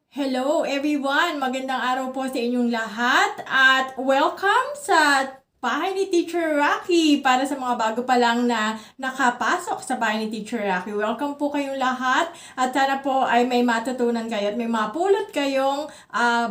Hello everyone! Magandang araw po sa inyong lahat at welcome sa bahay ni Teacher Rocky para sa mga bago pa lang na nakapasok sa bahay ni Teacher Rocky. Welcome po kayong lahat at sana po ay may matutunan kayo at may mapulot kayong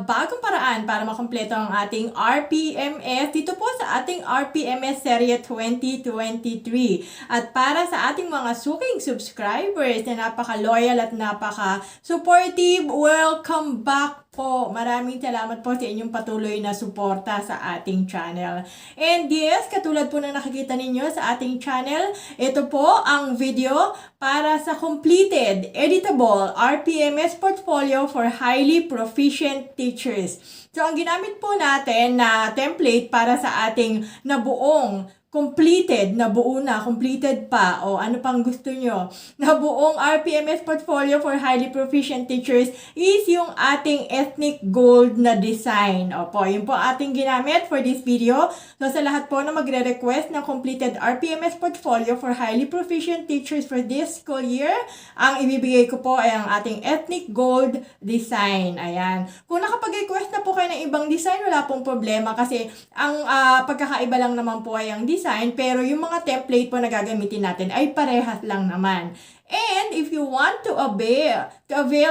bagong paraan para makumpleto ang ating RPMS dito po sa ating RPMS Serye 2023. At para sa ating mga suking subscribers na napaka-loyal at napaka-supportive, welcome back po. Maraming salamat po sa inyong patuloy na suporta sa ating channel. And yes, katulad po na nakikita ninyo sa ating channel, ito po ang video para sa completed, editable RPMS portfolio for highly proficient teachers. So, ang ginamit po natin na template para sa ating nabuong completed, nabuo na, completed pa, o ano pang gusto nyo, nabuong RPMS portfolio for highly proficient teachers is yung ating ethnic gold na design. Opo, yun po ating ginamit for this video. So, sa lahat po na magre-request ng completed RPMS portfolio for highly proficient teachers for this school year, ang ibibigay ko po ay ang ating ethnic gold design. Ayan. Kung nakapag-request na po kayo ng ibang design, wala pong problema kasi ang pagkakaiba lang naman po ay ang design, pero yung mga template po na gagamitin natin ay parehas lang naman. And if you want to avail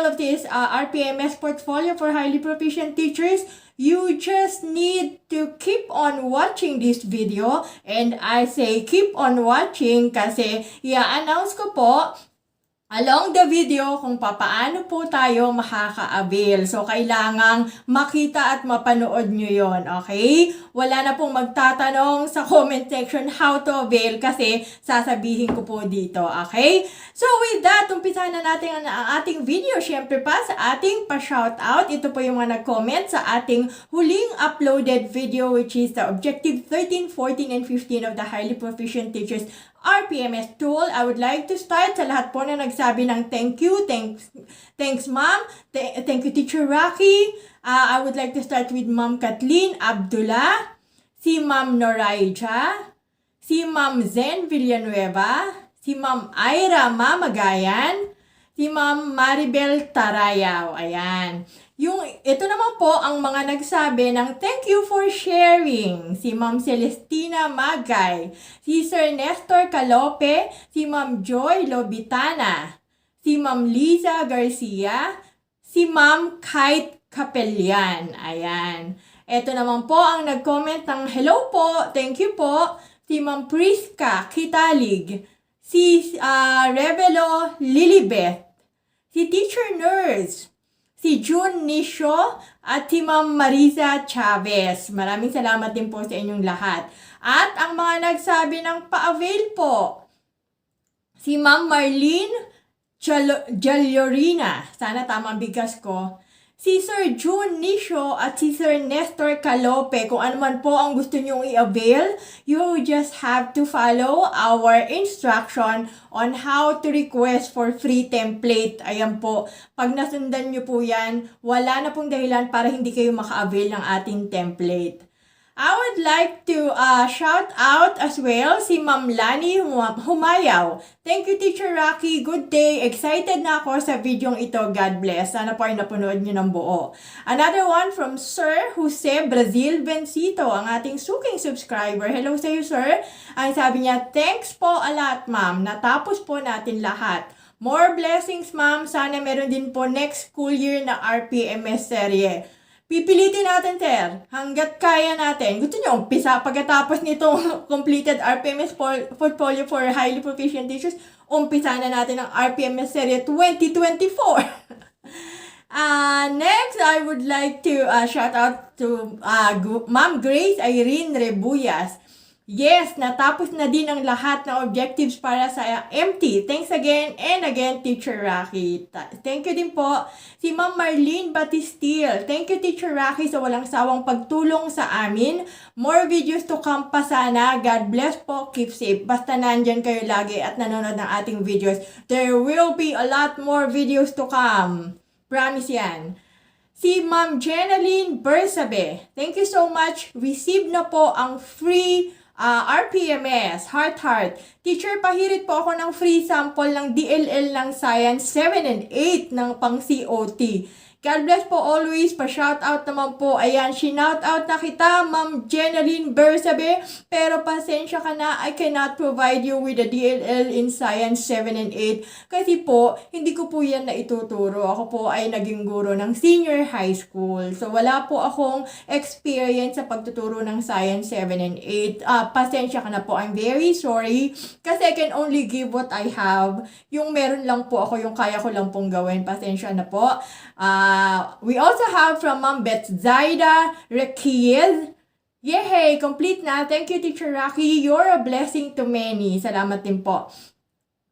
of this RPMS portfolio for highly proficient teachers, you just need to keep on watching this video. And I say keep on watching kasi i-announce ko po along the video kung paano po tayo makaka-avail. So, kailangang makita at mapanood nyo yon, okay? Wala na pong magtatanong sa comment section how to avail kasi sasabihin ko po dito, okay? So, with that, umpisa na natin ang ating video. Siyempre pa sa ating pa-shoutout. Ito po yung mga nag-comment sa ating huling uploaded video which is the Objective 13, 14, and 15 of the Highly Proficient Teachers RPMS tool. I would like to start sa lahat po na nagsabi ng thank you, thanks ma'am, thank you Teacher Rocky. I would like to start with Ma'am Kathleen Abdullah, si Ma'am Noraija, si Ma'am Zen Villanueva, si Ma'am Ira Mamagayan, si Ma'am Maribel Tarayaw. Ayan. Ito naman po ang mga nagsabi ng thank you for sharing. Si Ma'am Celestina Magay, si Sir Nestor Calope, si Ma'am Joy Lobitana, si Ma'am Liza Garcia, si Ma'am Kite Capellan. Ayan. Ito naman po ang nag-comment ng hello po, thank you po, si Ma'am Priska Kitalig, si Revelo Lilibeth, si Teacher Nurse, si June Nisho, at si Ma'am Marisa Chavez. Maraming salamat din po sa inyong lahat. At ang mga nagsabi ng pa-avail po, si Ma'am Marlene Jaliorina, sana tama ang bigkas ko, si Sir June Nisho at si Sir Nestor Calope. Kung ano man po ang gusto nyong i-avail, you just have to follow our instruction on how to request for free template. Ayan po, pag nasundan nyo po yan, wala na pong dahilan para hindi kayo maka-avail ng ating template. I would like to shout out as well si Ma'am Lani Humayaw. Thank you Teacher Rocky. Good day. Excited na ako sa videong ito. God bless. Sana po ay napanood nyo ng buo. Another one from Sir Jose Brazil Bencito, ang ating suking subscriber. Hello sa iyo, sir. Ang sabi niya, thanks po a lot, ma'am. Natapos po natin lahat. More blessings, ma'am. Sana meron din po next school year na RPMS serye. Pipilitin natin, sir, hanggat kaya natin. Gusto nyo, umpisa pagkatapos nitong completed RPMS portfolio for highly proficient teachers, umpisa na natin ang RPMS serye 2024. Next, I would like to shout out to Ma'am Grace Irene Rebuyas. Yes, natapos na din ang lahat ng objectives para sa MT. Thanks again and again, Teacher Rocky. Thank you din po si Ma'am Marlene Batistil. Thank you, Teacher Rocky, sa walang sawang pagtulong sa amin. More videos to come pa sana. God bless po. Keep safe. Basta nandyan kayo lagi at nanonood ng ating videos. There will be a lot more videos to come. Promise yan. Si Ma'am Jenaline Bersabe. Thank you so much. Receive na po ang free RPMS, Heart. Teacher, pahirit po ako ng free sample ng DLL ng Science 7 and 8 ng pang COT. God bless po always. Pa-shoutout naman po. Ayan, shoutout na kita, Ma'am Jeneline Bersabe. Pero pasensya ka na, I cannot provide you with a DLL in Science 7 and 8. Kasi po, hindi ko po yan na ituturo. Ako po ay naging guro ng senior high school. So, wala po akong experience sa pagtuturo ng Science 7 and 8. Pasensya ka na po. I'm very sorry. Kasi I can only give what I have. Yung meron lang po ako, yung kaya ko lang pong gawin. Pasensya na po. We also have from Ma'am Betzaida Requiez. Yay! Complete na. Thank you, Teacher Rocky. You're a blessing to many. Salamat din po.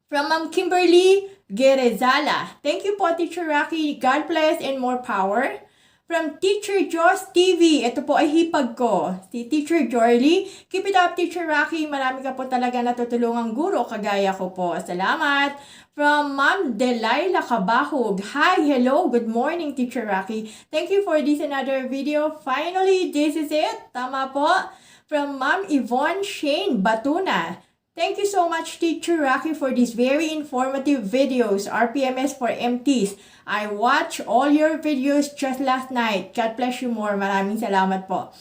From Ma'am Kimberly Gerezala. Thank you po, Teacher Rocky. God bless and more power. From Teacher Joss TV, ito po ay hipag ko. Si Teacher Jorly, keep it up, Teacher Rocky. Marami ka po talaga natutulungang guro, kagaya ko po. Salamat. From Ma'am Delilah Kabahog, hi, hello, good morning, Teacher Rocky. Thank you for this another video. Finally, this is it. Tama po. From Ma'am Yvonne Shane Batuna. Thank you so much, Teacher Rocky, for these very informative videos, RPMS for MTs. I watched all your videos just last night. God bless you more. Maraming salamat po.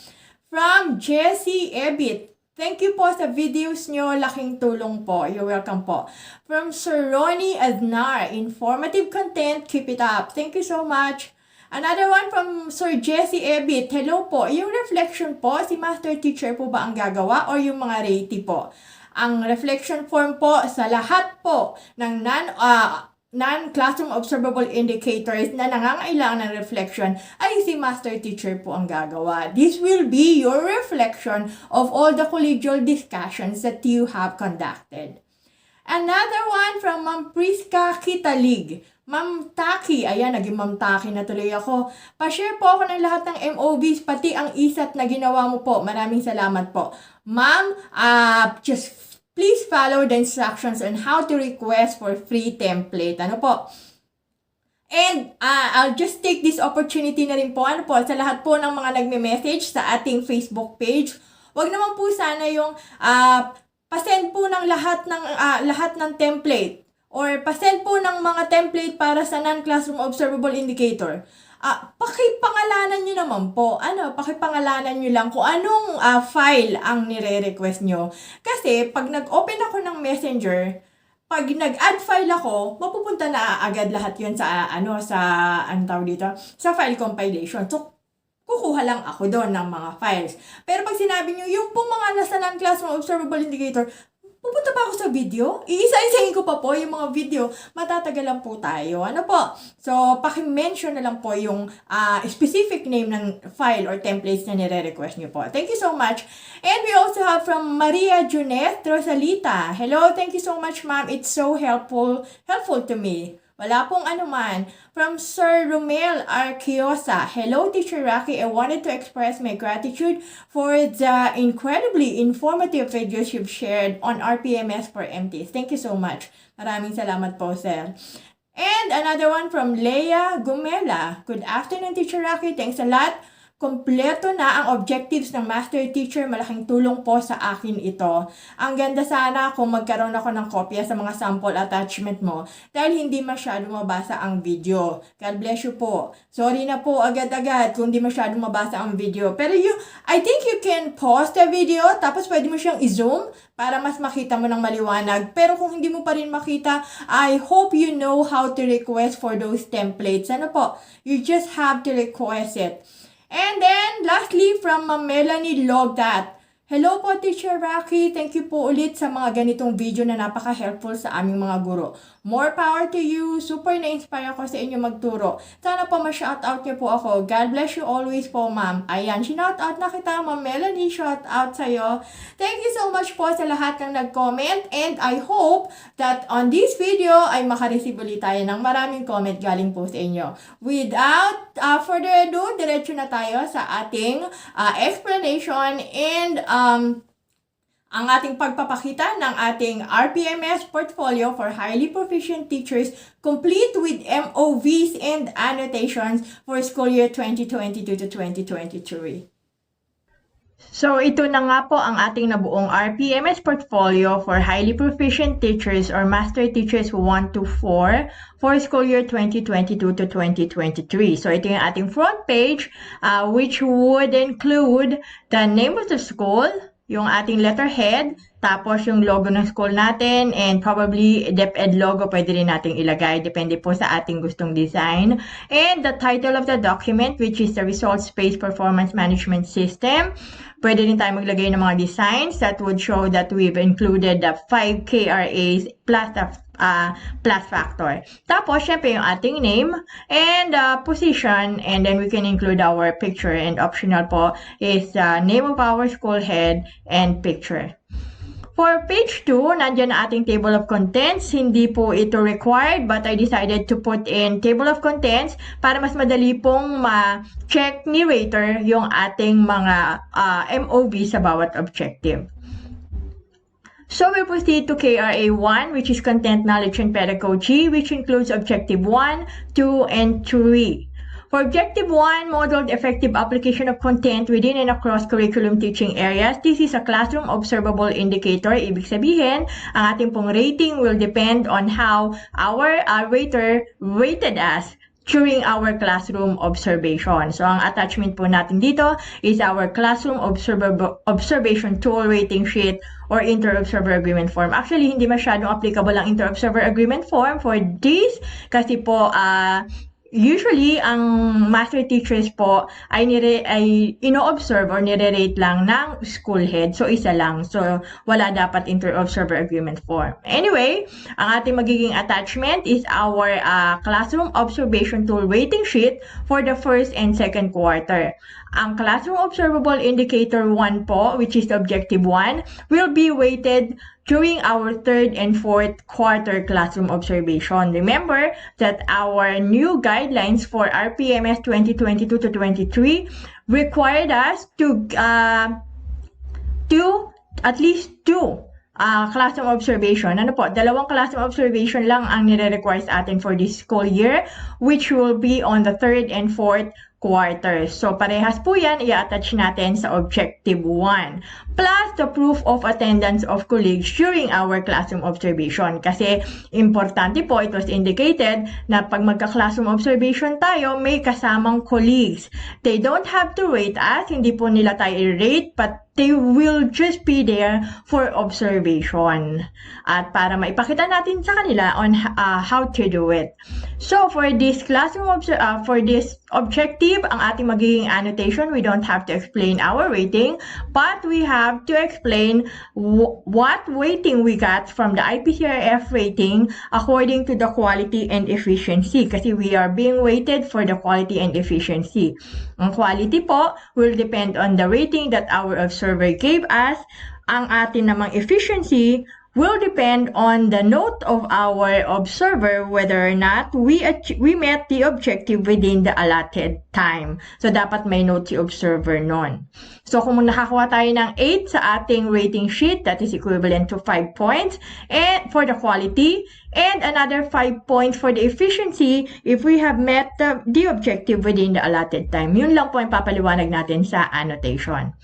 From Jessie Ebit, thank you po sa videos nyo. Laking tulong po. You're welcome po. From Sir Ronnie Aznar, informative content. Keep it up. Thank you so much. Another one from Sir Jessie Ebit. Hello po. Yung reflection po, si Master Teacher po ba ang gagawa or yung mga rating po? Ang reflection form po sa lahat po ng non-classroom observable indicators na nangangailangan ng reflection ay si Master Teacher po ang gagawa. This will be your reflection of all the collegial discussions that you have conducted. Another one from Ma'am Priska Kitalig. Ma'am Taki, ayan, naging Ma'am Taki na tuloy ako. Pa-share po ako ng lahat ng MOBs, pati ang ISAT na ginawa mo po. Maraming salamat po. Ma'am, just please follow the instructions on how to request for free template. Ano po? And I'll just take this opportunity na rin po, ano po, sa lahat po ng mga nagme-message sa ating Facebook page. Wag naman po sana yung pasend po ng lahat ng template or pasend po ng mga template para sa non-classroom observable indicator. Pakipangalanan nyo naman po. Pakipangalanan nyo lang kung anong file ang nire-request nyo. Kasi pag nag-open ako ng Messenger, pag nag-add file ako, mapupunta na agad lahat yun sa sa file compilation. So, kukuha lang ako doon ng mga files. Pero pag sinabi nyo, yung pong mga nasa non-classroom observable indicator, pupunta pa ako sa video? Iisa-isahin ko pa po yung mga video. Matatagalan po tayo. Ano po? So, paki-mention na lang po yung specific name ng file or templates na nire-request nyo po. Thank you so much. And we also have from Maria Juneth Rosalita. Hello, thank you so much, ma'am. It's so helpful to me. Wala pong anuman. From Sir Romel Arquiosa. Hello, Teacher Rocky. I wanted to express my gratitude for the incredibly informative videos you've shared on RPMS for MTs. Thank you so much. Maraming salamat po, sir. And another one from Leia Gumela. Good afternoon, Teacher Rocky. Thanks a lot. Kompleto na ang objectives ng Master Teacher. Malaking tulong po sa akin ito. Ang ganda sana kung magkaroon ako ng kopya sa mga sample attachment mo dahil hindi masyado mabasa ang video. God bless you po. Sorry na po agad-agad kung hindi masyado mabasa ang video. Pero I think you can pause the video tapos pwede mo siyang i-zoom para mas makita mo ng maliwanag. Pero kung hindi mo pa rin makita, I hope you know how to request for those templates. Ano po? You just have to request it. And then, lastly, from Melanie Logdat. Hello po, Teacher Rocky. Thank you po ulit sa mga ganitong video na napaka-helpful sa aming mga guro. More power to you. Super na-inspire ako sa inyo magturo. Sana po ma-shoutout niyo po ako. God bless you always po, ma'am. Ayan, shoutout na kita, Ma'am Melanie. Shoutout sa'yo. Thank you so much po sa lahat ng nag-comment. And I hope that on this video ay makareceive ulit tayo ng maraming comment galing po sa inyo. Without further ado, diretso na tayo sa ating explanation and ang ating pagpapakita ng ating RPMS portfolio for highly proficient teachers complete with MOVs and annotations for school year 2022 to 2023. So ito na nga po ang ating nabuong RPMS portfolio for highly proficient teachers or master teachers 1 to 4 for school year 2022 to 2023. So ito yung ating front page which would include the name of the school, yung ating letterhead, tapos yung logo ng school natin, and probably DepEd logo pwede rin nating ilagay, depende po sa ating gustong design. And the title of the document, which is the Results-Based Performance Management System. Pwede rin tayo maglagay ng mga designs that would show that we've included the 5 KRAs plus the plus factor. Tapos, syempre yung ating name and position, and then we can include our picture, and optional po is name of our school head and picture. For page 2, nandiyan na ating table of contents. Hindi po ito required, but I decided to put in table of contents para mas madali pong ma-check ni rater yung ating mga MOV sa bawat objective. So we proceed to KRA 1, which is Content, Knowledge, and Pedagogy, which includes Objective 1, 2, and 3. For Objective 1, modeled effective application of content within and across curriculum teaching areas. This is a classroom observable indicator. Ibig sabihin, ang ating pong rating will depend on how our rater rated us during our classroom observation. So, ang attachment po natin dito is our classroom observation tool rating sheet or inter-observer agreement form. Actually, hindi masyadong applicable ang inter-observer agreement form for this kasi po, usually, ang master teachers po ay ino-observe or nire-rate lang ng school head. So, isa lang. So, wala dapat inter-observer agreement form. Anyway, ang ating magiging attachment is our classroom observation tool rating sheet for the first and second quarter. Ang classroom observable indicator 1 po, which is objective 1, will be weighted during our third and fourth quarter classroom observation. Remember that our new guidelines for RPMS 2022 to 23 required us to at least 2 classroom observation. Ano po? 2 classroom observation lang ang nire-require sa atin for this school year, which will be on the third and fourth quarter. So, parehas po yan, i-attach natin sa Objective 1. Plus, the proof of attendance of colleagues during our classroom observation. Kasi, importante po, it was indicated na pag magka-classroom observation tayo, may kasamang colleagues. They don't have to rate us, hindi po nila tayo i-rate, but they will just be there for observation. At para maipakita natin sa kanila on how to do it. So, for this classroom for this objective, ang ating magiging annotation, we don't have to explain our rating, but we have to explain what weighting we got from the IPCRF rating according to the quality and efficiency. Kasi we are being weighted for the quality and efficiency. Ang quality po will depend on the rating that our observer gave us. Ang atin namang efficiency will depend on the note of our observer whether or not we met the objective within the allotted time. So, dapat may note si observer nun. So, kung nakakuha tayo ng 8 sa ating rating sheet, that is equivalent to 5 points and for the quality, and another 5 points for the efficiency if we have met the objective within the allotted time. Yun lang po ang papaliwanag natin sa annotation.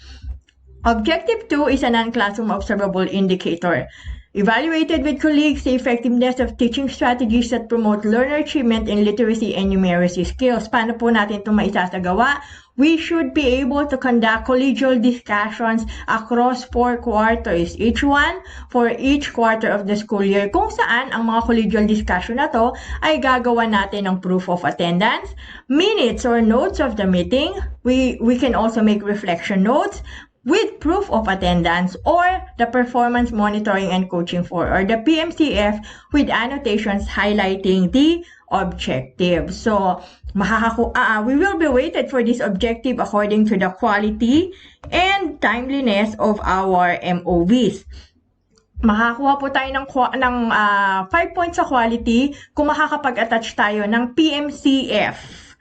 Objective 2 is a non-classroom observable indicator. Evaluated with colleagues the effectiveness of teaching strategies that promote learner achievement in literacy and numeracy skills. Paano po natin ito maisasagawa? We should be able to conduct collegial discussions across 4 quarters, each one for each quarter of the school year, kung saan ang mga collegial discussion na to ay gagawa natin ng proof of attendance, minutes or notes of the meeting. We can also make reflection notes with proof of attendance, or the performance monitoring and coaching for, or the PMCF with annotations highlighting the objective. So, we will be weighted for this objective according to the quality and timeliness of our MOVs. Makakuha po tayo ng 5 points sa quality kung makakapag-attach tayo ng PMCF.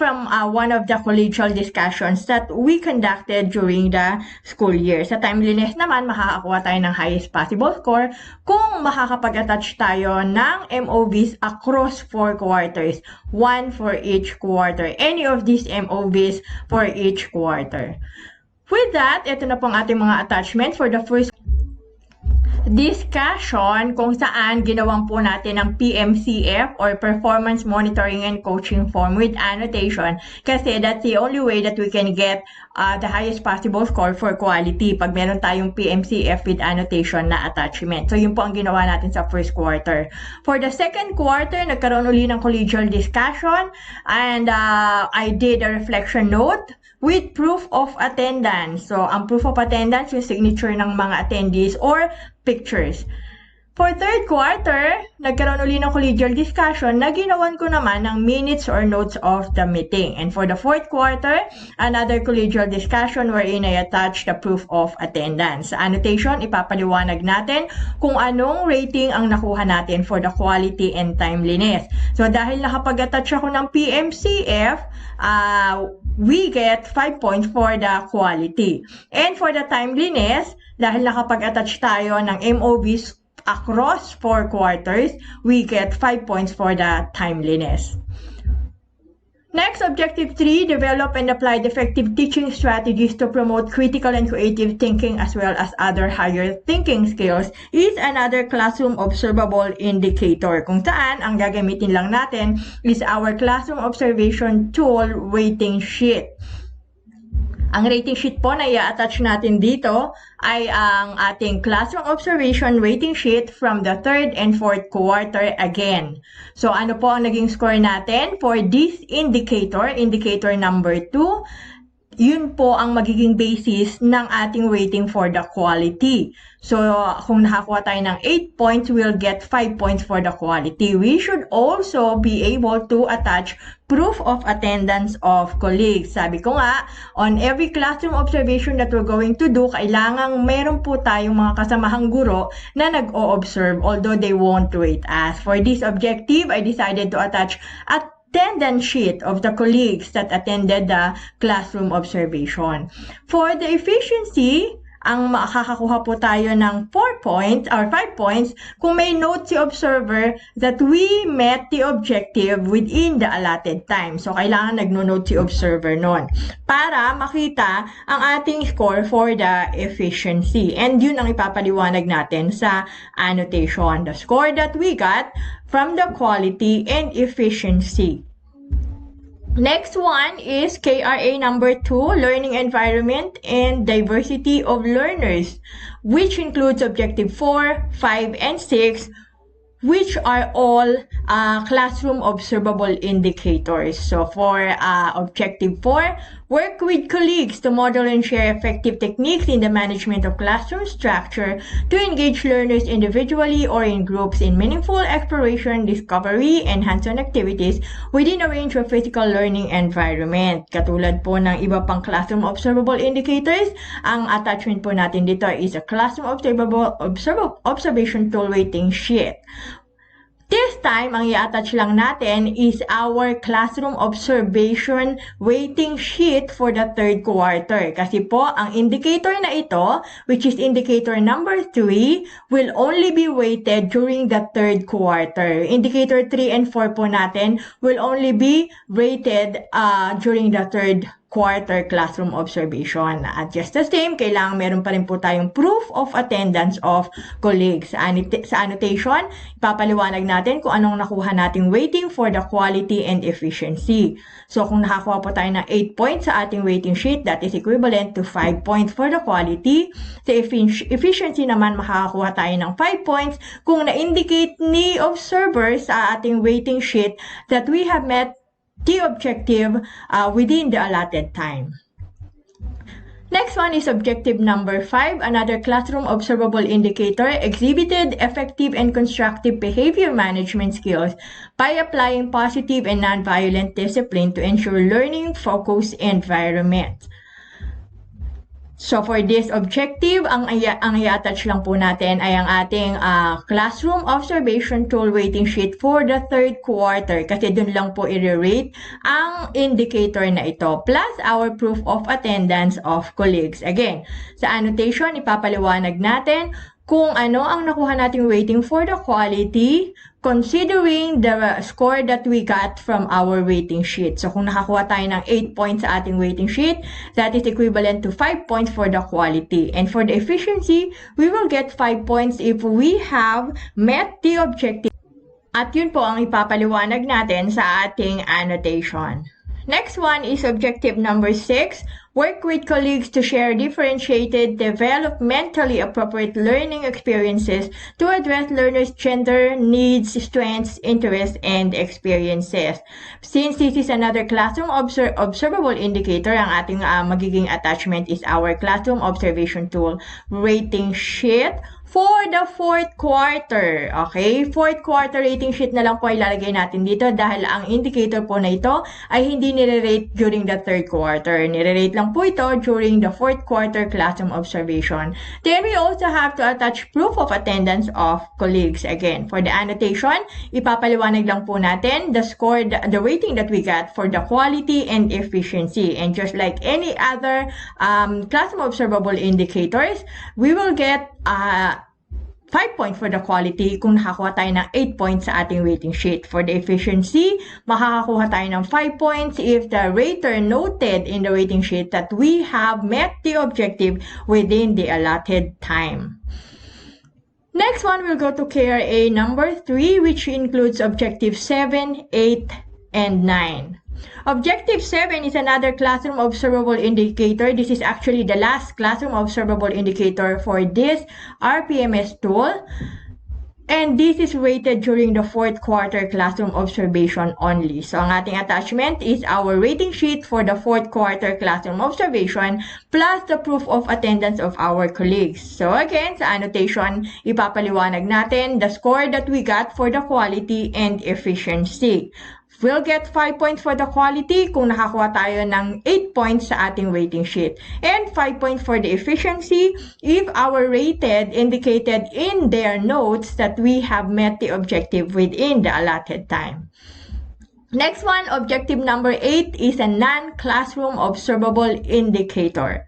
From one of the collegial discussions that we conducted during the school year. Sa timeliness naman, makakakuha tayo ng highest possible score kung makakapag-attach tayo ng MOVs across 4 quarters, 1 for each quarter. Any of these MOVs for each quarter. With that, ito na po ang ating mga attachment for the first discussion kung saan ginawan po natin ang PMCF or Performance Monitoring and Coaching Form with annotation kasi that's the only way that we can get the highest possible score for quality pag meron tayong PMCF with annotation na attachment. So yun po ang ginawa natin sa first quarter. For the second quarter, nagkaroon uli ng collegial discussion and I did a reflection note with proof of attendance. So, ang proof of attendance, yung signature ng mga attendees or pictures. For third quarter, nagkaroon uli ng collegial discussion na ginawan ko naman ng minutes or notes of the meeting. And for the fourth quarter, another collegial discussion wherein I attached the proof of attendance. Sa annotation, ipapaliwanag natin kung anong rating ang nakuha natin for the quality and timeliness. So dahil nakapag-attach ako ng PMCF, we get 5 points for the quality. And for the timeliness, dahil nakapag-attach tayo ng MOBs across 4 quarters, we get 5 points for the timeliness. Next, objective 3, develop and apply effective teaching strategies to promote critical and creative thinking as well as other higher thinking skills is another classroom observable indicator. Kung saan, ang gagamitin lang natin is our classroom observation tool rating sheet. Ang rating sheet po na i-attach natin dito ay ang ating classroom observation rating sheet from the third and fourth quarter again. So ano po ang naging score natin for this indicator, indicator number 2? Yun po ang magiging basis ng ating rating for the quality. So, kung nakakuha tayo ng 8 points, we'll get 5 points for the quality. We should also be able to attach proof of attendance of colleagues. Sabi ko nga, on every classroom observation that we're going to do, kailangang meron po tayong mga kasamahang guro na nag-o-observe, although they won't rate us. For this objective, I decided to attach attendance sheet of the colleagues that attended the classroom observation. For the efficiency, ang makakakuha po tayo ng 4 points or 5 points kung may note si observer that we met the objective within the allotted time. So, kailangan nagno-note si observer nun para makita ang ating score for the efficiency. And yun ang ipapaliwanag natin sa annotation. The score that we got from the quality and efficiency. Next one is KRA number 2, Learning Environment and Diversity of Learners, which includes Objective 4, 5, and 6, which are all classroom observable indicators. So for Objective 4, work with colleagues to model and share effective techniques in the management of classroom structure to engage learners individually or in groups in meaningful exploration, discovery, and hands-on activities within a range of physical learning environment. Katulad po ng iba pang classroom observable indicators, ang attachment po natin dito is a classroom observation tool rating sheet. This time, ang i-attach lang natin is our classroom observation rating sheet for the third quarter. Kasi po, ang indicator na ito, which is indicator number 3, will only be weighted during the third quarter. Indicator 3 and 4 po natin will only be rated during the third quarter classroom observation. At just the same, kailangan meron pa rin po tayong proof of attendance of colleagues. Sa annotation, ipapaliwanag natin kung anong nakuha nating rating for the quality and efficiency. So, kung nakakuha po tayo ng 8 points sa ating rating sheet, that is equivalent to 5 points for the quality. Sa efficiency naman, makakakuha tayo ng 5 points kung na-indicate ni observer sa ating rating sheet that we have met the objective within the allotted time. Next one is objective number 5, another classroom observable indicator, exhibited effective and constructive behavior management skills by applying positive and nonviolent discipline to ensure learning focused environment. So for this objective, ang i-attach lang po natin ay ang ating classroom observation tool rating sheet for the third quarter kasi dun lang po i-rate ang indicator na ito plus our proof of attendance of colleagues. Again, sa annotation, ipapaliwanag natin kung ano ang nakuha nating rating for the quality, considering the score that we got from our rating sheet. So, kung nakakuha tayo ng 8 points sa ating rating sheet, that is equivalent to 5 points for the quality. And for the efficiency, we will get 5 points if we have met the objective. At yun po ang ipapaliwanag natin sa ating annotation. Next one is objective number 6. Work with colleagues to share differentiated, developmentally appropriate learning experiences to address learners' gender, needs, strengths, interests, and experiences. Since this is another classroom observable indicator, ang ating magiging attachment is our classroom observation tool rating sheet for the fourth quarter. Okay? Fourth quarter rating sheet na lang po ilalagay natin dito dahil ang indicator po na ito ay hindi nire-rate during the third quarter. Nire-rate lang po ito during the fourth quarter classroom observation. Then we also have to attach proof of attendance of colleagues. Again, for the annotation, ipapaliwanag lang po natin the score, the rating that we got for the quality and efficiency. And just like any other classroom observable indicators, we will get 5 points for the quality kung nakakuha tayo ng 8 points sa ating rating sheet. For the efficiency, makakakuha tayo ng 5 points if the rater noted in the rating sheet that we have met the objective within the allotted time. Next one, we'll go to KRA number 3, which includes objective 7, 8, and 9. Objective 7 is another classroom observable indicator. This is actually the last classroom observable indicator for this RPMS tool. And this is rated during the fourth quarter classroom observation only. So, ang ating attachment is our rating sheet for the fourth quarter classroom observation plus the proof of attendance of our colleagues. So, again, sa annotation, ipapaliwanag natin the score that we got for the quality and efficiency. We'll get 5 points for the quality kung nakakuha tayo ng 8 points sa ating rating sheet. And 5 points for the efficiency if our rated indicated in their notes that we have met the objective within the allotted time. Next one, objective number 8 is a non-classroom observable indicator.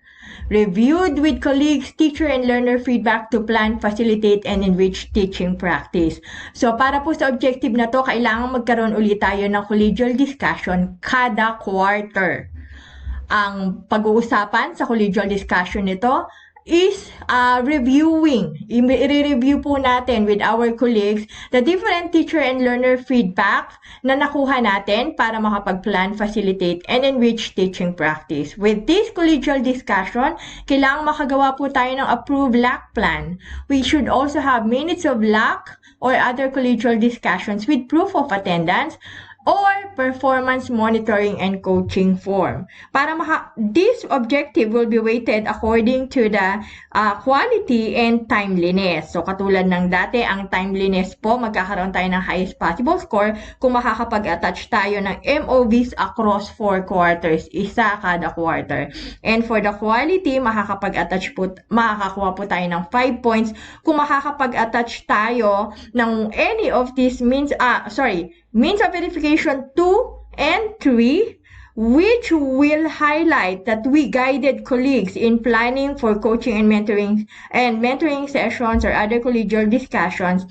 Reviewed with colleagues, teacher, and learner feedback to plan, facilitate, and enrich teaching practice. So, para po sa objective na to, kailangan magkaroon ulit tayo ng collegial discussion kada quarter. Ang pag-uusapan sa collegial discussion nito is reviewing. I-review po natin with our colleagues the different teacher and learner feedback na nakuha natin para makapag-plan, facilitate, and enrich teaching practice. With this collegial discussion, kailangang makagawa po tayo ng approved LAC plan. We should also have minutes of LAC or other collegial discussions with proof of attendance or performance monitoring and coaching form. Para this objective will be weighted according to the quality and timeliness. So, katulad ng dati, ang timeliness po, magkakaroon tayo ng highest possible score kung makakapag-attach tayo ng MOVs across 4 quarters, isa kada quarter. And for the quality, makakakuha po tayo ng 5 points kung makakapag-attach tayo ng any of these means of verification 2 and 3, which will highlight that we guided colleagues in planning for coaching and mentoring sessions or other collegial discussions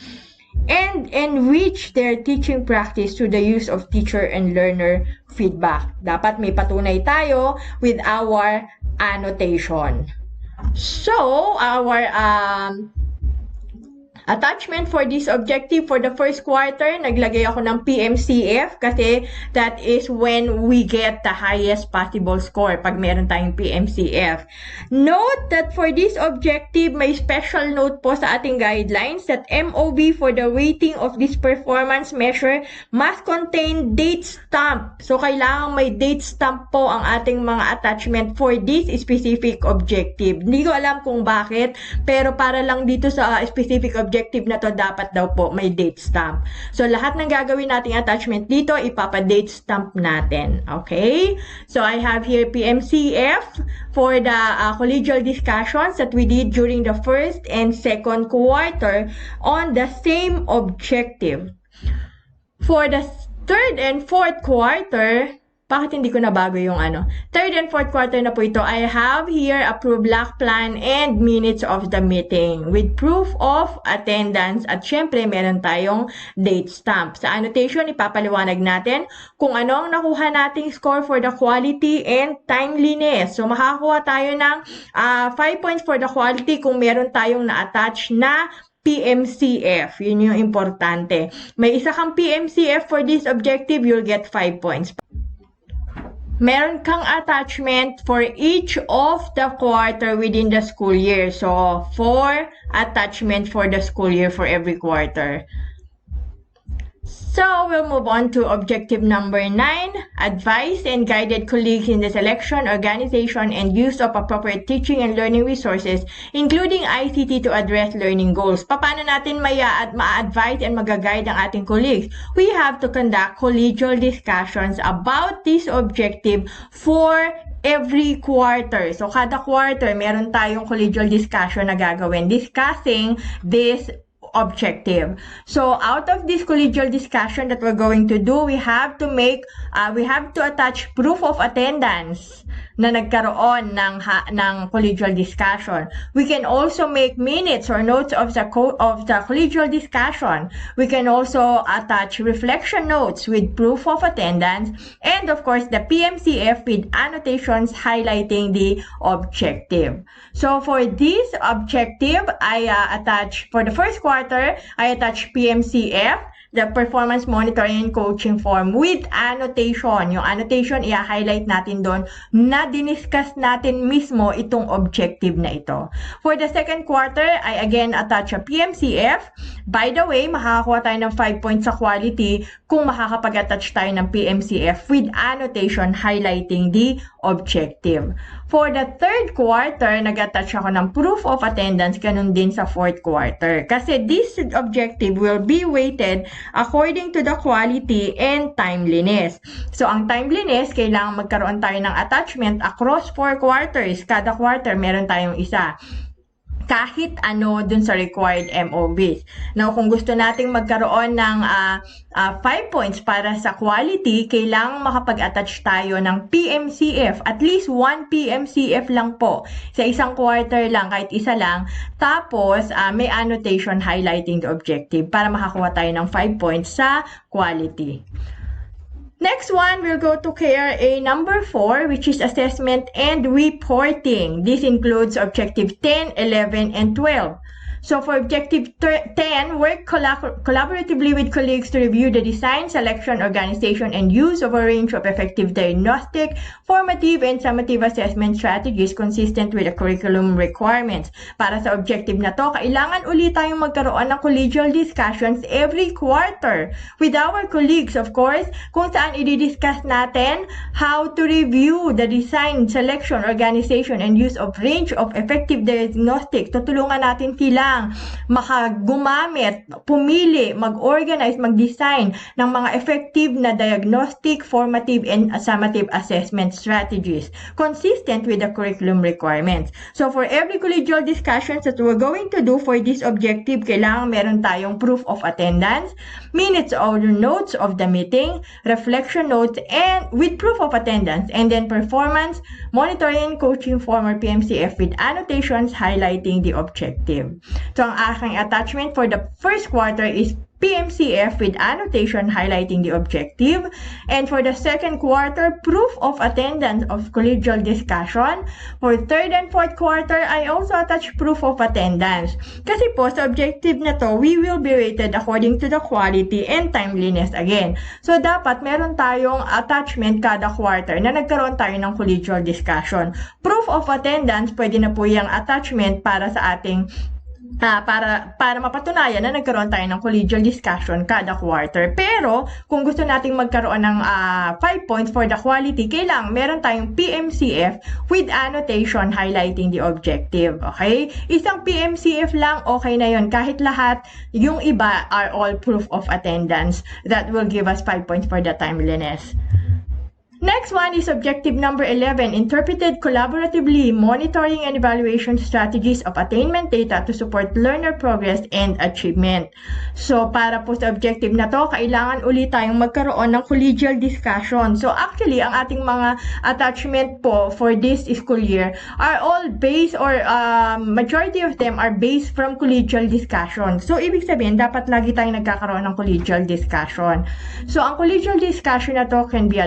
and enrich their teaching practice through the use of teacher and learner feedback. Dapat may patunay tayo with our annotation. So, our attachment for this objective for the first quarter, naglagay ako ng PMCF kasi that is when we get the highest possible score pag meron tayong PMCF. Note that for this objective, may special note po sa ating guidelines that MOB for the rating of this performance measure must contain date stamp. So, kailangan may date stamp po ang ating mga attachment for this specific objective. Hindi ko alam kung bakit, pero para lang dito sa specific objective na to, dapat daw po may date stamp. So, lahat ng gagawin nating attachment dito, ipapa-date stamp natin. Okay? So, I have here PMCF for the collegial discussions that we did during the first and second quarter on the same objective. For the third and fourth quarter, Bakit hindi ko nabago yung ano? Third and fourth quarter na po ito. I have here approved block plan and minutes of the meeting with proof of attendance at syempre meron tayong date stamp. Sa annotation, ipapaliwanag natin kung ano ang nakuha nating score for the quality and timeliness. So makakuha tayo ng 5 points for the quality kung meron tayong na-attach na PMCF. Yun yung importante. May isa kang PMCF for this objective, you'll get 5 points. Meron kang attachment for each of the quarter within the school year. So, 4 attachment for the school year for every quarter. So, we'll move on to objective number 9, advise and guided colleagues in the selection, organization, and use of appropriate teaching and learning resources, including ICT to address learning goals. Paano natin ma-advise and mag-guide ang ating colleagues? We have to conduct collegial discussions about this objective for every quarter. So, kada quarter, meron tayong collegial discussion na gagawin discussing this objective. So out of this collegial discussion that we're going to do, we have to attach proof of attendance na nagkaroon ng collegial discussion. We can also make minutes or notes of the collegial discussion. We can also attach reflection notes with proof of attendance, and of course the PMCF with annotations highlighting the objective. So for this objective, I attach for the first quarter, I attach PMCF, the performance monitoring and coaching form with annotation. Yung annotation, i-highlight natin doon na diniscuss natin mismo itong objective na ito. For the second quarter, I again attach a PMCF. By the way, makakakuha tayo ng 5 points sa quality kung makakapag-attach tayo ng PMCF with annotation highlighting the objective. For the third quarter, nag-attach ako ng proof of attendance, ganun din sa fourth quarter. Kasi this objective will be weighted according to the quality and timeliness. So, ang timeliness, kailangan magkaroon tayo ng attachment across 4 quarters. Kada quarter, meron tayong isa. Kahit ano dun sa required MOVs. Now, kung gusto nating magkaroon ng 5 points para sa quality, kailangang makapag-attach tayo ng PMCF. At least 1 PMCF lang po. Sa isang quarter lang, kahit isa lang. Tapos, may annotation highlighting the objective para makakuha tayo ng 5 points sa quality. Next one, we'll go to KRA number 4, which is assessment and reporting. This includes objective 10, 11, and 12. So for objective 10, work collaboratively with colleagues to review the design, selection, organization, and use of a range of effective diagnostic, formative, and summative assessment strategies consistent with the curriculum requirements. Para sa objective na to, kailangan ulit tayong magkaroon ng collegial discussions every quarter with our colleagues, of course, kung saan i-discuss natin how to review the design, selection, organization, and use of range of effective diagnostic. Tutulungan natin sila makagumamit, pumili, mag-organize, mag-design ng mga effective na diagnostic, formative, and summative assessment strategies consistent with the curriculum requirements. So for every collegial discussions that we're going to do for this objective, kailangan meron tayong proof of attendance, minutes or notes of the meeting, reflection notes, and with proof of attendance, and then performance, monitoring, coaching form or PMCF with annotations highlighting the objective. So, ang aking attachment for the first quarter is PMCF with annotation highlighting the objective. And for the second quarter, proof of attendance of collegial discussion. For third and fourth quarter, I also attach proof of attendance. Kasi po, sa objective na to, we will be rated according to the quality and timeliness again. So, dapat meron tayong attachment kada quarter na nagkaroon tayo ng collegial discussion. Proof of attendance, pwede na po yung attachment para sa ating para mapatunayan na nagkaroon tayo ng collegial discussion kada quarter. Pero, kung gusto nating magkaroon ng 5 points for the quality, kailangan meron tayong PMCF with annotation highlighting the objective. Okay? Isang PMCF lang, okay na yon. Kahit lahat, yung iba are all proof of attendance. That will give us 5 points for the timeliness. Next Next one is objective number 11, interpreted collaboratively monitoring and evaluation strategies of attainment data to support learner progress and achievement. So, para po sa objective na to, kailangan ulit tayong magkaroon ng collegial discussion. So, actually, ang ating mga attachment po for this school year are all based or majority of them are based from collegial discussion. So, ibig sabihin, dapat lagi tayong nagkakaroon ng collegial discussion. So, ang collegial discussion na to can be a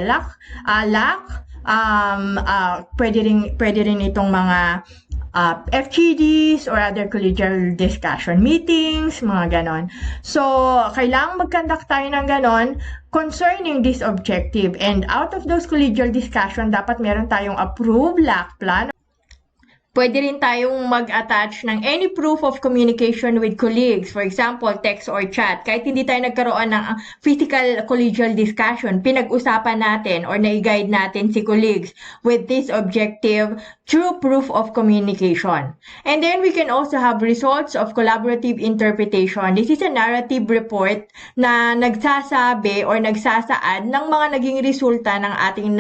pwede rin itong mga FGDs or other collegial discussion meetings, mga ganon. So, kailangang mag-conduct tayo ng ganon concerning this objective. And out of those collegial discussion, dapat meron tayong approved LAC plan. Pwede rin tayong mag-attach ng any proof of communication with colleagues. For example, text or chat. Kahit hindi tayo nagkaroon ng physical collegial discussion, pinag-usapan natin or na-guide natin si colleagues with this objective through proof of communication. And then we can also have results of collaborative interpretation. This is a narrative report na nagsasabi or nagsasaad ng mga naging resulta ng ating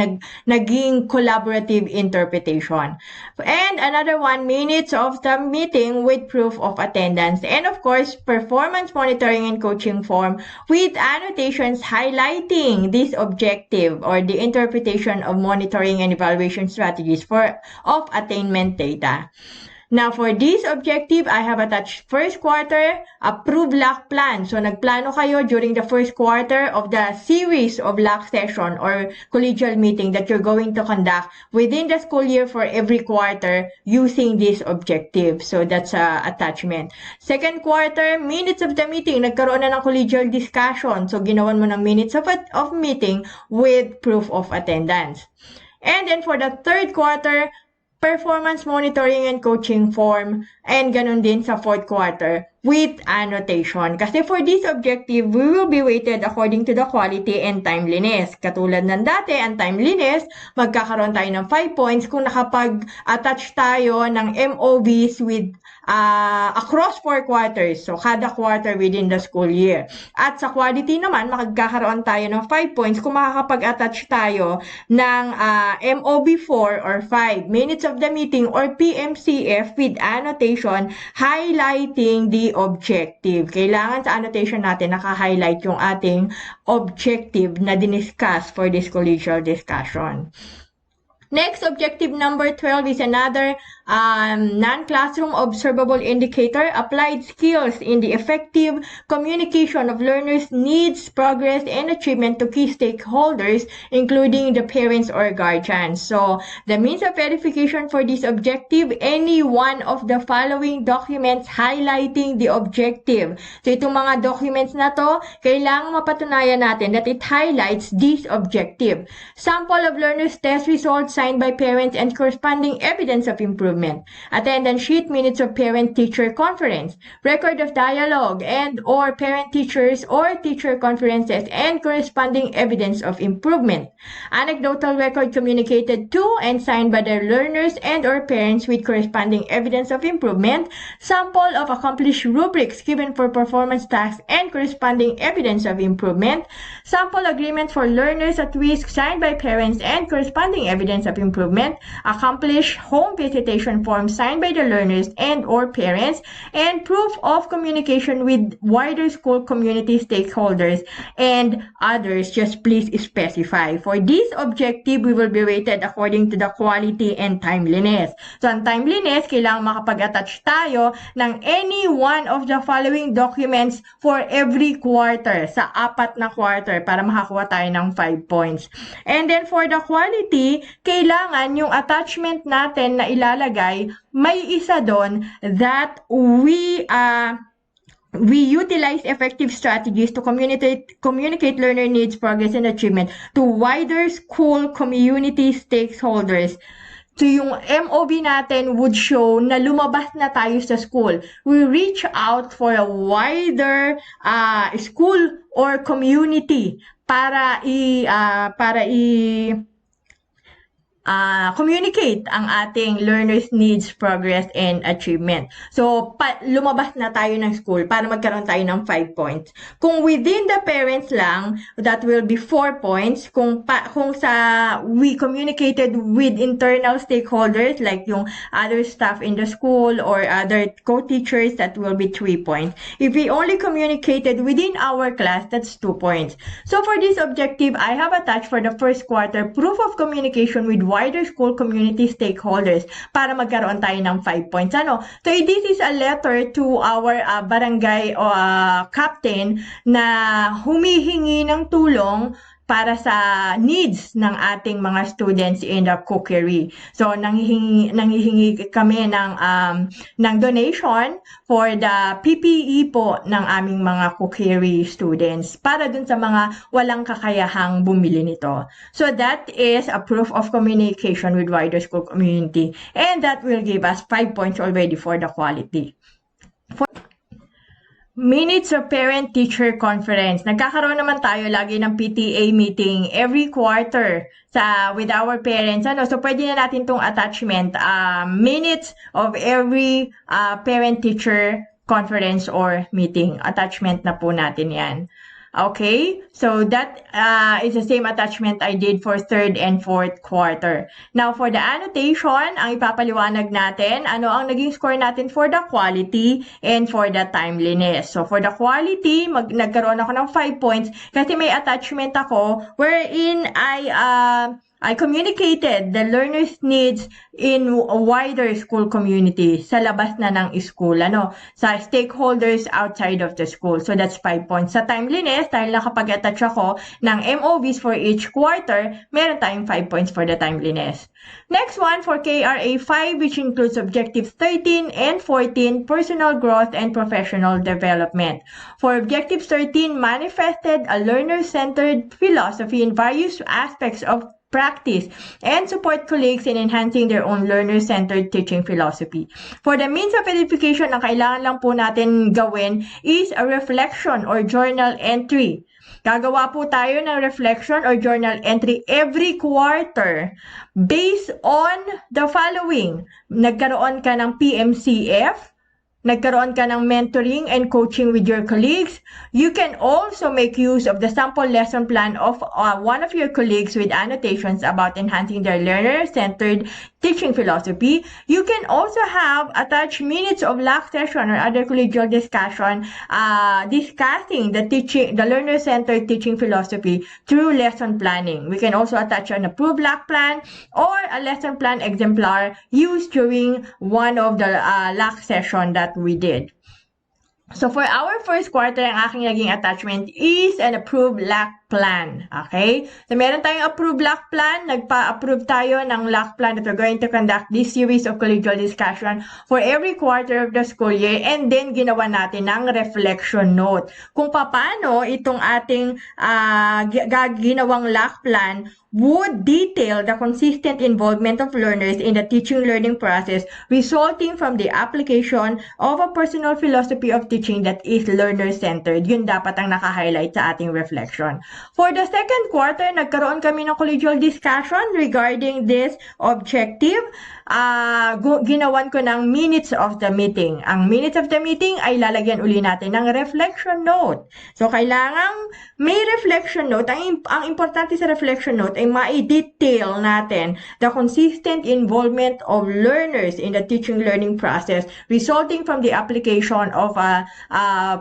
naging collaborative interpretation. And another 1 minutes of the meeting with proof of attendance. And of course, performance monitoring and coaching form with annotations highlighting this objective or the interpretation of monitoring and evaluation strategies of attainment data. Now, for this objective, I have attached first quarter approved LAC plan. So, nagplano kayo during the first quarter of the series of LAC session or collegial meeting that you're going to conduct within the school year for every quarter using this objective. So, that's attachment. Second quarter, minutes of the meeting. Nagkaroon na ng collegial discussion. So, ginawan mo ng minutes of meeting with proof of attendance. And then for the third quarter, performance monitoring and coaching form, and ganun din sa fourth quarter with annotation. Kasi for this objective, we will be weighted according to the quality and timeliness. Katulad ng dati, ang timeliness, magkakaroon tayo ng 5 points kung nakapag-attach tayo ng MOVs with across 4 quarters. So, kada quarter within the school year. At sa quality naman, magkakaroon tayo ng 5 points kung makakapag-attach tayo ng MOV 4 or 5 minutes of the meeting or PMCF with annotation highlighting the objective. Kailangan sa annotation natin naka-highlight yung ating objective na diniscuss for this collegial discussion. Next, objective number 12 is another non-classroom observable indicator, applied skills in the effective communication of learners' needs, progress, and achievement to key stakeholders, including the parents or guardians. So, the means of verification for this objective, any one of the following documents highlighting the objective. So, itong mga documents na to, kailangang mapatunayan natin that it highlights this objective. Sample of learners' test results signed by parents and corresponding evidence of improvement. Attendance sheet, minutes of parent-teacher conference, record of dialogue and or parent-teachers or teacher conferences and corresponding evidence of improvement. Anecdotal record communicated to and signed by the learners and or parents with corresponding evidence of improvement. Sample of accomplished rubrics given for performance tasks and corresponding evidence of improvement. Sample agreement for learners at risk signed by parents and corresponding evidence of improvement. Accomplished home visitation form signed by the learners and or parents, and proof of communication with wider school community stakeholders and others. Just please specify. For this objective, we will be rated according to the quality and timeliness. So, ang timeliness, kailangan makapag-attach tayo ng any one of the following documents for every quarter, sa 4 na quarter, para makakuha tayo ng 5 points. And then for the quality, kailangan yung attachment natin na ilalagay, may isa doon that we utilize effective strategies to communicate learner needs, progress, and achievement to wider school community stakeholders. So, yung MOB natin would show na lumabas na tayo sa school. We reach out for a wider school or community para communicate ang ating learners' needs, progress, and achievement. So, lumabas na tayo ng school para magkaroon tayo ng 5 points. Kung within the parents lang, that will be 4 points. Kung we communicated with internal stakeholders like yung other staff in the school or other co-teachers, that will be 3 points. If we only communicated within our class, that's 2 points. So, for this objective, I have attached for the first quarter proof of communication with wider school community stakeholders para magkaroon tayo ng 5 points. So, this is a letter to our barangay captain na humihingi ng tulong para sa needs ng ating mga students in the cookery. So, nanghihingi kami ng donation for the PPE po ng aming mga cookery students para dun sa mga walang kakayahang bumili nito. So, that is a proof of communication with wider school community, and that will give us 5 points already for the quality. Minutes of Parent-Teacher Conference. Nagkakaroon naman tayo lagi ng PTA meeting every quarter with our parents. So, pwede na natin itong attachment. Minutes of every Parent-Teacher Conference or meeting. Attachment na po natin yan. Okay, so that is the same attachment I did for third and fourth quarter. Now, for the annotation, ang ipapaliwanag natin, ano ang naging score natin for the quality and for the timeliness. So, for the quality, nagkaroon ako ng 5 points kasi may attachment ako wherein I communicated the learners' needs in a wider school community sa labas na ng school, sa stakeholders outside of the school. So, that's 5 points. Sa timeliness, dahil nakapag-attach ako ng MOVs for each quarter, meron tayong 5 points for the timeliness. Next one, for KRA 5, which includes objectives 13 and 14, personal growth and professional development. For objectives 13, manifested a learner-centered philosophy in various aspects of practice and support colleagues in enhancing their own learner-centered teaching philosophy. For the means of edification, ang kailangan lang po natin gawin is a reflection or journal entry. Gagawa po tayo ng reflection or journal entry every quarter based on the following. Nagkaroon ka ng PMCF, nagkaroon ka ng mentoring and coaching with your colleagues. You can also make use of the sample lesson plan of one of your colleagues with annotations about enhancing their learner-centered teaching philosophy. You can also have attached minutes of LAC session or other collegial discussion discussing the learner-centered teaching philosophy through lesson planning. We can also attach an approved LAC plan or a lesson plan exemplar used during one of the LAC session that we did. So for our first quarter, ang aking naging attachment is an approved LAC plan. Okay? So meron tayong approved LAC plan. Nagpa-approve tayo ng LAC plan that we're going to conduct this series of collegial discussion for every quarter of the school year, and then ginawa natin ng reflection note kung paano itong ating ginawang LAC plan would detail the consistent involvement of learners in the teaching-learning process resulting from the application of a personal philosophy of teaching that is learner-centered. Yun dapat ang naka-highlight sa ating reflection. For the second quarter, nagkaroon kami ng collegial discussion regarding this objective. Ginawan ko ng minutes of the meeting. Ang minutes of the meeting ay lalagyan uli natin ng reflection note. So, kailangang may reflection note. Ang importante sa reflection note ay ma-detail natin the consistent involvement of learners in the teaching-learning process resulting from the application of a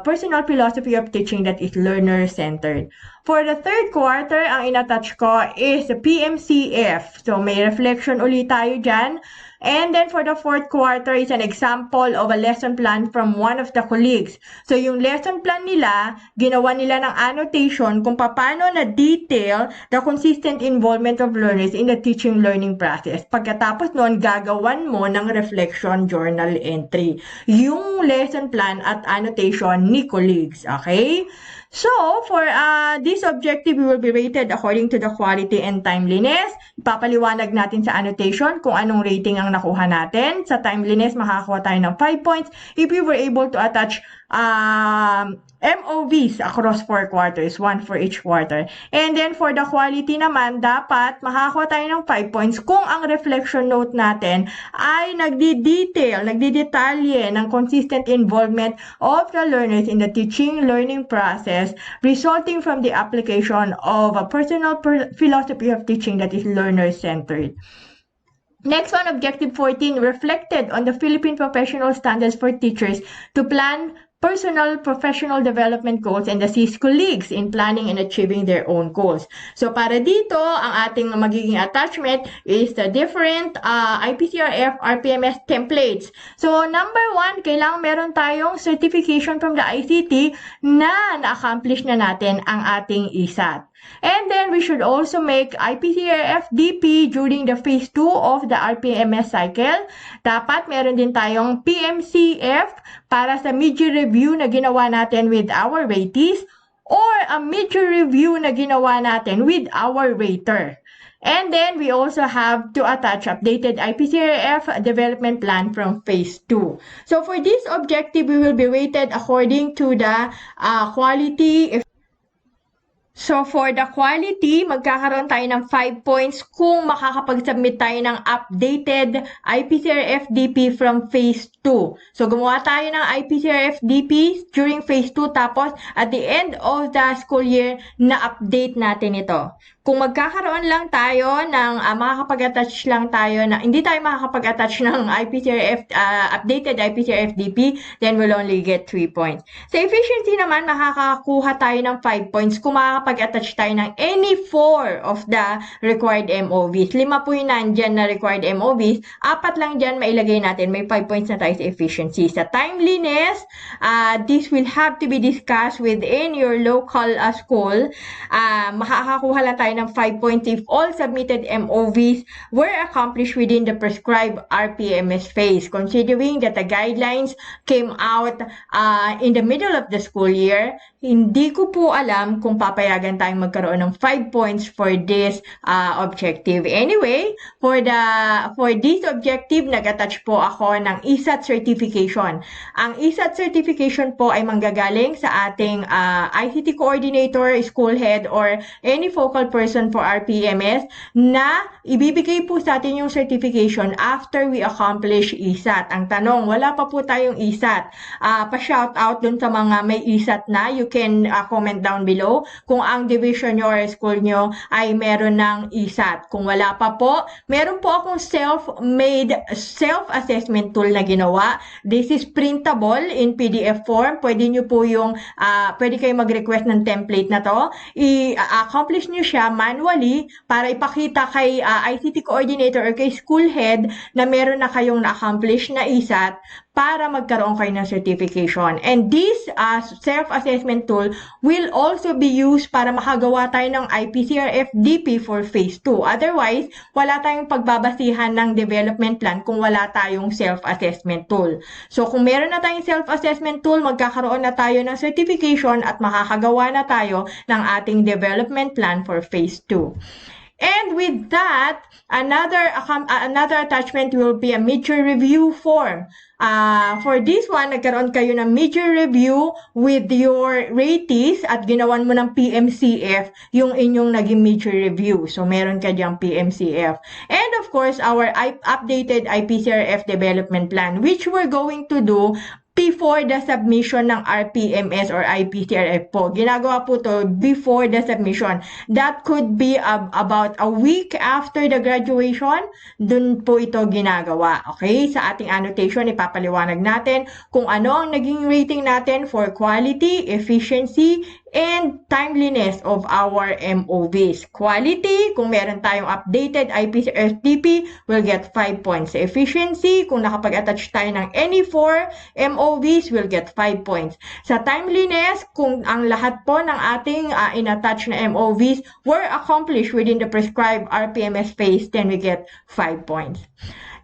personal philosophy of teaching that is learner-centered. For the third quarter, ang inattach ko is the PMCF. So, may reflection ulit tayo dyan. And then for the fourth quarter is an example of a lesson plan from one of the colleagues. So, yung lesson plan nila, ginawa nila ng annotation kung paano na-detail the consistent involvement of learners in the teaching-learning process. Pagkatapos noon, gagawan mo ng reflection journal entry. Yung lesson plan at annotation ni colleagues. Okay? So, for this objective, we will be rated according to the quality and timeliness. Ipapaliwanag natin sa annotation kung anong rating ang nakuha natin. Sa timeliness, makakakuha tayo ng 5 points. If we were able to attach MOVs across 4 quarters, 1 for each quarter. And then for the quality naman, dapat makakuha tayo ng 5 points kung ang reflection note natin ay nagdi-detalye ng consistent involvement of the learners in the teaching-learning process resulting from the application of a personal philosophy of teaching that is learner-centered. Next one, Objective 14, reflected on the Philippine Professional Standards for Teachers to plan personal professional development goals and assist colleagues in planning and achieving their own goals. So para dito, ang ating magiging attachment is the different IPCRF RPMS templates. So number 1, kailangan meron tayong certification from the ICT na na-accomplish na natin ang ating ISAT. And then we should also make IPCRF DP during the phase 2 of the RPMS cycle. Dapat meron din tayong PMCF para sa mid-year review na ginawa natin with our ratees or a mid-year review na ginawa natin with our rater. And then we also have to attach updated IPCRF development plan from phase 2. So for this objective, we will be rated according to the quality. So for the quality, magkakaroon tayo ng 5 points kung makakapag-submit tayo ng updated IPCRF DP from phase 2. So gumawa tayo ng IPCRF DP during phase 2 tapos at the end of the school year na-update natin ito. Kung magkakaroon lang tayo ng makakapag-attach lang tayo na hindi tayo makakapag-attach ng IPCRF updated IPCRF DP, then we'll only get 3 points. Sa efficiency naman, makakakuha tayo ng 5 points kung makakapag-attach tayo ng any 4 of the required MOVs. 5 po yung nandyan na required MOVs, 4 lang dyan mailagay natin. May 5 points na tayo sa efficiency. Sa timeliness, this will have to be discussed within your local school. Makakakuha lang tayo ng 5 points if all submitted MOVs were accomplished within the prescribed RPMS phase. Considering that the guidelines came out in the middle of the school year, hindi ko po alam kung papayagan tayong magkaroon ng 5 points for this objective. Anyway, for this objective, nag-attach po ako ng ISAT certification. Ang ISAT certification po ay manggagaling sa ating ICT coordinator, school head, or any focal person for RPMS na ibibigay po sa atin yung certification after we accomplish ISAT. Ang tanong, wala pa po tayong ISAT. Pa-shoutout dun sa mga may ISAT na. You can comment down below kung ang division nyo or school nyo ay meron ng ISAT. Kung wala pa po, meron po akong self-made self-assessment tool na ginawa. This is printable in PDF form. Pwede nyo po yung, pwede kayo mag-request ng template na to. I-accomplish nyo siya manually para ipakita kay ICT coordinator or kay school head na meron na kayong na-accomplish na ISAT para magkaroon kayo ng certification. And this self-assessment tool will also be used para makagawa tayo ng IPCRF DP for phase 2. Otherwise, wala tayong pagbabasihan ng development plan kung wala tayong self-assessment tool. So kung meron na tayong self-assessment tool, magkakaroon na tayo ng certification at makakagawa na tayo ng ating development plan for phase 2. And with that, another attachment will be a mid-year review form. For this one, nagkaroon kayo ng mid-year review with your ratees at ginawan mo ng PMCF yung inyong naging mid-year review. So, meron ka diyang PMCF. And of course, our updated IPCRF development plan, which we're going to do before the submission ng RPMS or IPCRF po. Ginagawa po to before the submission. That could be about a week after the graduation. Dun po ito ginagawa. Okay? Sa ating annotation, ipapaliwanag natin kung ano ang naging rating natin for quality, efficiency, and timeliness of our MOVs. Quality, kung meron tayong updated IPCRF DP, we'll get 5 points. Efficiency, kung nakapag-attach tayo ng any 4 MOVs, we'll get 5 points. Sa timeliness, kung ang lahat po ng ating in-attach na MOVs were accomplished within the prescribed RPMS phase, then we get 5 points.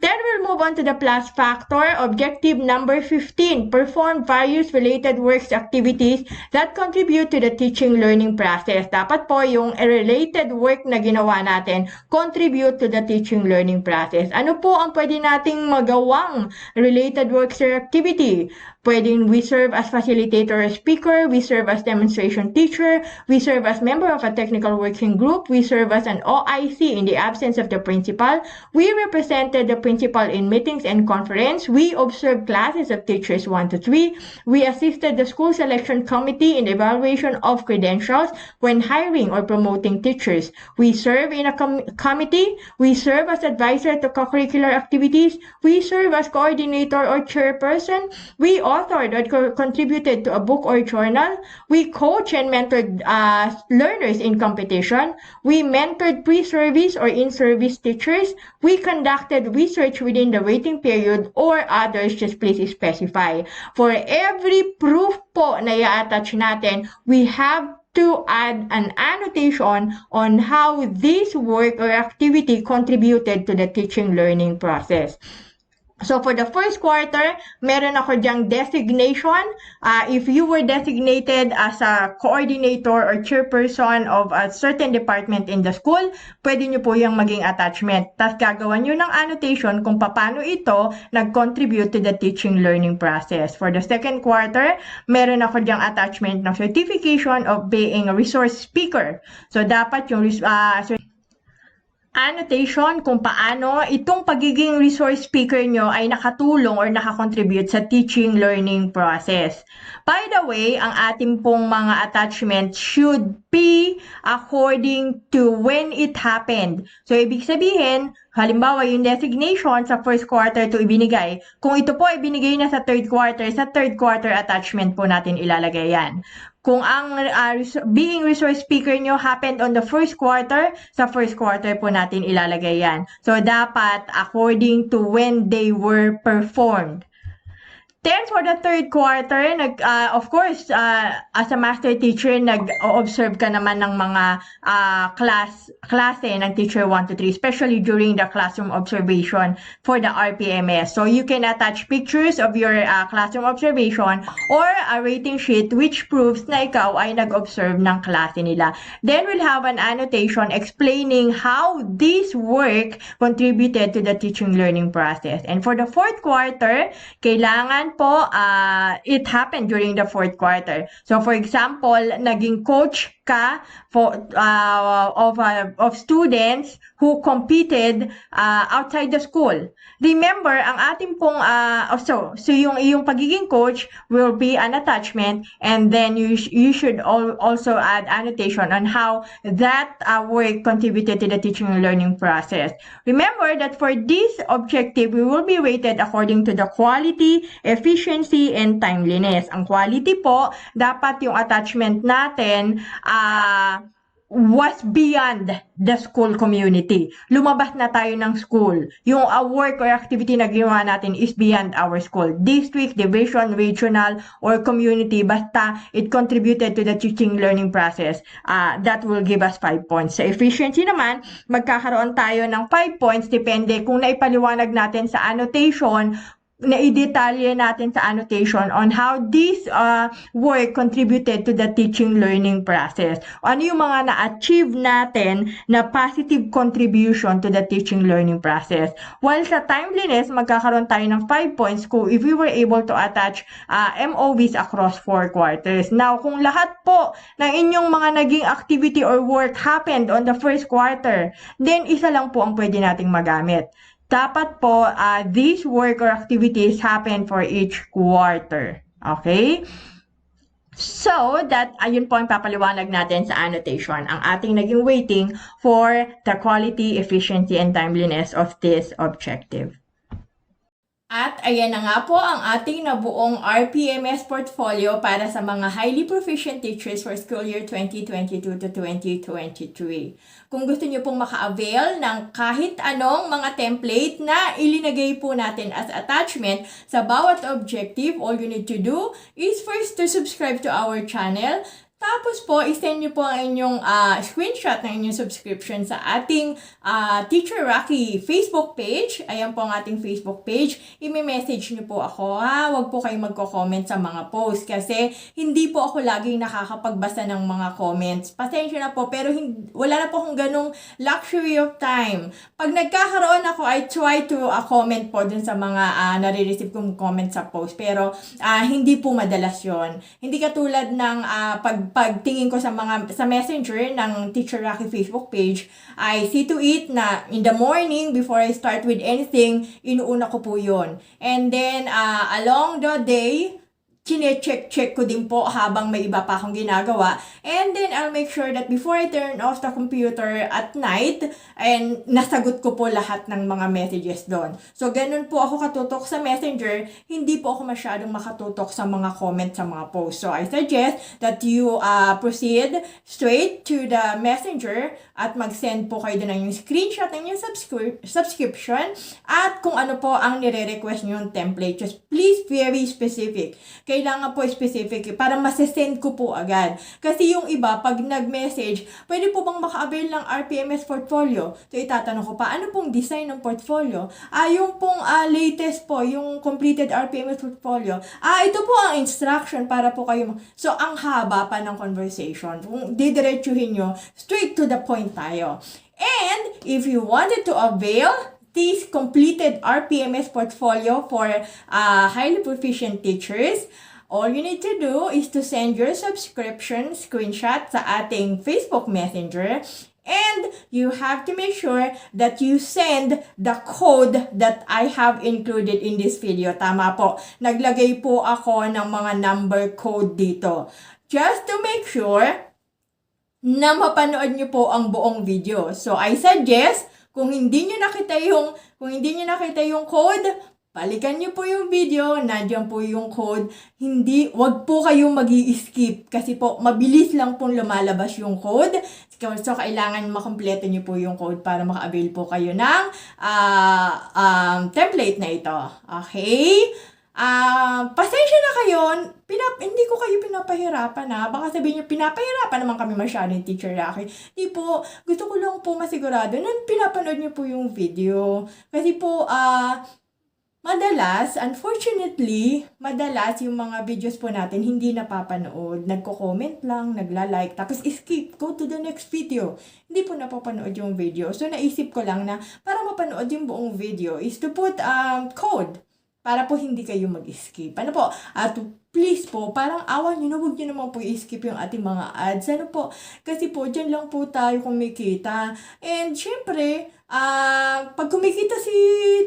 Then we'll move on to the plus factor. Objective number 15, perform various related works activities that contribute to the teaching-learning process. Dapat po yung related work na ginawa natin contribute to the teaching-learning process. Ano po ang pwede nating magawang related works or activity? Pwedeng we serve as facilitator or speaker, we serve as demonstration teacher, we serve as member of a technical working group, we serve as an OIC in the absence of the principal, we represented the principal in meetings and conference, we observed classes of teachers 1 to 3, we assisted the school selection committee in evaluation of credentials when hiring or promoting teachers, we serve in a committee, we serve as advisor to co-curricular activities, we serve as coordinator or chairperson, we authored or contributed to a book or journal, we coach and mentored learners in competition, we mentored pre-service or in-service teachers, we conducted research within the waiting period or others, just please specify. For every proof po na i-attach natin, we have to add an annotation on how this work or activity contributed to the teaching learning process. So for the first quarter, meron ako diyang designation. If you were designated as a coordinator or chairperson of a certain department in the school, pwede nyo po yung maging attachment. Tapos gagawa nyo ng annotation kung paano ito nag-contribute to the teaching learning process. For the second quarter, meron ako diyang attachment ng certification of being a resource speaker. So dapat yung annotation kung paano itong pagiging resource speaker nyo ay nakatulong or nakakontribute sa teaching learning process. By the way, ang ating pong mga attachments should be according to when it happened. So, ibig sabihin, halimbawa yung designation sa first quarter to ibinigay. Kung ito po ibinigay na sa third quarter attachment po natin ilalagay yan. Kung ang being resource speaker nyo happened on the first quarter, sa first quarter po natin ilalagay yan. So, dapat according to when they were performed. Then, for the third quarter, of course, as a master teacher, nag-observe ka naman ng mga klase ng teacher 1 to 3, especially during the classroom observation for the RPMS. So, you can attach pictures of your classroom observation or a rating sheet which proves na ikaw ay nag-observe ng klase nila. Then, we'll have an annotation explaining how this work contributed to the teaching learning process. And for the fourth quarter, kailangan po, it happened during the fourth quarter. So, for example, naging coach ka of students who competed outside the school. Remember, ang ating pong, so yung iyong pagiging coach will be an attachment, and then you should also add annotation on how that work contributed to the teaching and learning process. Remember that for this objective, we will be rated according to the quality, efficiency, and timeliness. Ang quality po, dapat yung attachment natin was beyond the school community. Lumabas na tayo ng school. Yung work or activity na ginawa natin is beyond our school. District, division, regional, or community, basta it contributed to the teaching learning process. That will give us 5 points. Sa efficiency naman, magkakaroon tayo ng 5 points depende kung naipaliwanag natin sa annotation, na i-detalye natin sa annotation on how this work contributed to the teaching learning process. Ano yung mga na-achieve natin na positive contribution to the teaching learning process. While sa timeliness, magkakaroon tayo ng 5 points kung if we were able to attach MOVs across 4 quarters. Now, kung lahat po ng inyong mga naging activity or work happened on the first quarter, then isa lang po ang pwede nating magamit. Dapat po, these work or activities happen for each quarter. Okay? So, ayun po ang papaliwanag natin sa annotation. Ang ating naging weighting for the quality, efficiency, and timeliness of this objective. At ayan na nga po ang ating nabuong RPMS portfolio para sa mga highly proficient teachers for school year 2022 to 2023. Kung gusto niyo pong maka-avail ng kahit anong mga template na ilinagay po natin as attachment sa bawat objective, all you need to do is first to subscribe to our channel, Tapos po, isend nyo po ang inyong screenshot ng inyong subscription sa ating Teacher Rocky Facebook page. Ayan po ang ating Facebook page. I-message nyo po ako, ha? Huwag po kayong magko-comment sa mga posts kasi hindi po ako laging nakakapagbasa ng mga comments. Pasensya na po, pero wala na po akong ganong luxury of time. Pag nagkakaroon ako, I try to comment po dun sa mga nare-receive kong comment sa post. Pero hindi po madalas yon. Hindi katulad ng pagtingin ko sa messenger ng Teacher Rocky Facebook page, I see to it na in the morning before I start with anything, inuuna ko po yun. And then along the day, chine-check ko din po habang may iba pa akong ginagawa. And then, I'll make sure that before I turn off the computer at night, and nasagot ko po lahat ng mga messages doon. So, ganun po ako katutok sa messenger. Hindi po ako masyadong makatutok sa mga comments sa mga posts. So, I suggest that you proceed straight to the messenger at mag-send po kayo doon ng yung screenshot ng yung subscription at kung ano po ang nire-request nyo yung template. Just please very specific. Kailangan po specific para masesend ko po agad. Kasi yung iba, pag nag-message, pwede po bang maka-avail ng RPMS portfolio? So, itatanong ko pa, ano pong design ng portfolio? Yung pong latest po, yung completed RPMS portfolio. Ito po ang instruction para po kayo. So, ang haba pa ng conversation. Kung didiretsuhin nyo, straight to the point tayo. And, if you wanted to avail this completed RPMS portfolio for highly proficient teachers, all you need to do is to send your subscription screenshot sa ating Facebook Messenger, and you have to make sure that you send the code that I have included in this video. Tama po, naglagay po ako ng mga number code dito. Just to make sure na mapanood nyo po ang buong video. So, I suggest, kung hindi nyo nakita yung code, balikan nyo po yung video, nandiyan po yung code. Wag po kayong mag-i-skip kasi po mabilis lang pong lumalabas yung code. So, kailangan makompleto nyo po yung code para maka-avail po kayo ng template na ito. Okay? Pasensya na kayo, hindi ko kayo pinapahirapan na. Baka sabihin nyo, pinapahirapan naman kami masyado yung Teacher Rocky. Di po, gusto ko lang po masigurado na pinapanood nyo po yung video. Kasi po, unfortunately, yung mga videos po natin hindi napapanood. Nagko-comment lang, nagla-like, tapos skip, go to the next video. Hindi po napapanood yung video. So, naisip ko lang na para mapanood yung buong video is to put code para po hindi kayo mag-skip. Ano po? At please po, parang awan nyo na, huwag nyo naman po i-skip yung ating mga ads. Ano po? Kasi po, dyan lang po tayo kumikita. And syempre, pag kumikita si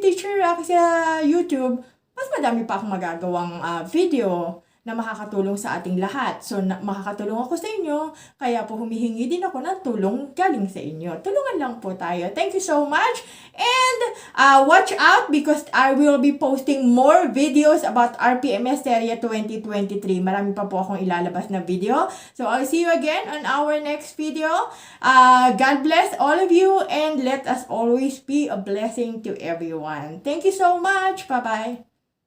Teacher Rocky sa YouTube, mas madami pa akong magagawang video na makakatulong sa ating lahat. So, makakatulong ako sa inyo, kaya po humihingi din ako ng tulong galing sa inyo. Tulungan lang po tayo. Thank you so much. And watch out because I will be posting more videos about RPMS Serie 2023. Marami pa po akong ilalabas na video. So, I'll see you again on our next video. God bless all of you and let us always be a blessing to everyone. Thank you so much. Bye-bye.